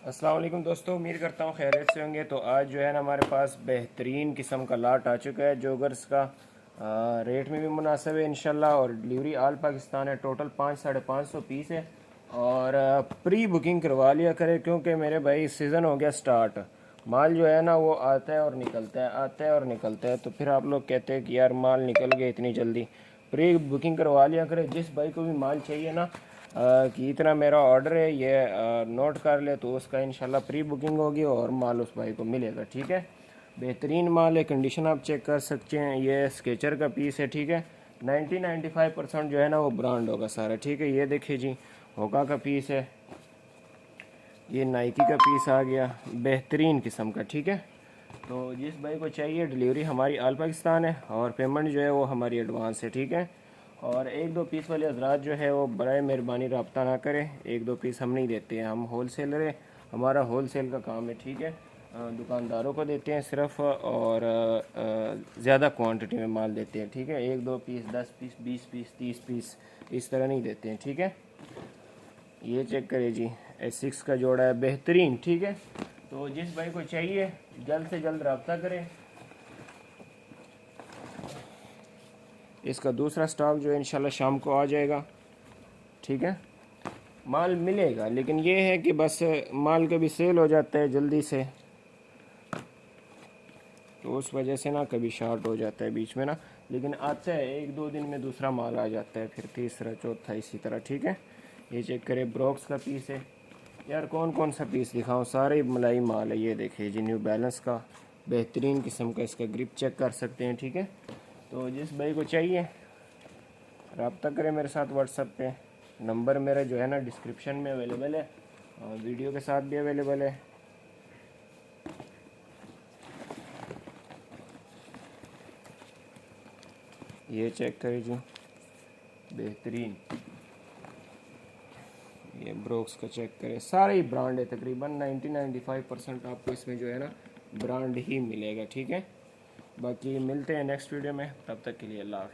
अस्सलाम वालेकुम दोस्तों, उम्मीद करता हूँ खैरियत से होंगे। तो आज जो है ना हमारे पास बेहतरीन किस्म का लाट आ चुका है। जोगर्स का रेट में भी मुनासिब है इंशाल्लाह, और डिलीवरी आल पाकिस्तान है। टोटल 500-550 पीस है। और प्री बुकिंग करवा लिया करें, क्योंकि मेरे भाई सीज़न हो गया स्टार्ट। माल जो है ना वो आता है और निकलता है, आता है और निकलता है। तो फिर आप लोग कहते हैं कि यार माल निकल गया इतनी जल्दी। प्री बुकिंग करवा लिया करें। जिस भाई को भी माल चाहिए ना कि इतना मेरा ऑर्डर है, ये नोट कर ले, तो उसका इंशाल्लाह प्री बुकिंग होगी और माल उस भाई को मिलेगा। ठीक है, बेहतरीन माल है, कंडीशन आप चेक कर सकते हैं। ये स्केचर का पीस है। ठीक है, 90-95% जो है ना वो ब्रांड होगा सारा। ठीक है, ये देखिए जी, होका का पीस है, ये नाइकी का पीस आ गया, बेहतरीन किस्म का। ठीक है, तो जिस भाई को चाहिए, डिलीवरी हमारी आल पाकिस्तान है और पेमेंट जो है वो हमारी एडवांस है। ठीक है, और एक दो पीस वाले हजरात जो है वो बराए मेहरबानी रब्ता ना करें। एक दो पीस हम नहीं देते हैं, हम होल सेलर है, हमारा होल सेल का काम है। ठीक है, दुकानदारों को देते हैं सिर्फ, और ज़्यादा क्वांटिटी में माल देते हैं। ठीक है, एक दो पीस, 10 पीस, 20 पीस, 30 पीस, इस तरह नहीं देते हैं। ठीक है, ये चेक करें जी, S6 का जोड़ा है, बेहतरीन। ठीक है, तो जिस भाई को चाहिए जल्द से जल्द रब्ता करें। इसका दूसरा स्टॉक जो है इंशाल्लाह शाम को आ जाएगा। ठीक है, माल मिलेगा, लेकिन ये है कि बस माल कभी सेल हो जाता है जल्दी से, तो उस वजह से ना कभी शॉर्ट हो जाता है बीच में ना। लेकिन आता है, एक दो दिन में दूसरा माल आ जाता है, फिर तीसरा चौथा इसी तरह। ठीक है, ये चेक करें, ब्रॉक्स का पीस है। यार कौन कौन सा पीस दिखाऊं, सारे मलाई माल है। ये देखिए जी, न्यू बैलेंस का बेहतरीन किस्म का, इसका ग्रिप चेक कर सकते हैं। ठीक है, तो जिस भाई को चाहिए रब्ता करें मेरे साथ व्हाट्सएप पे। नंबर मेरा जो है ना डिस्क्रिप्शन में अवेलेबल है और वीडियो के साथ भी अवेलेबल है। ये चेक करें जी, बेहतरीन। ये ब्रोक्स का चेक करें, सारे ही ब्रांड है। तकरीबन 90-95% आपको इसमें जो है ना ब्रांड ही मिलेगा। ठीक है, बाकी मिलते हैं नेक्स्ट वीडियो में, तब तक के लिए अल्लाह हाफिज़।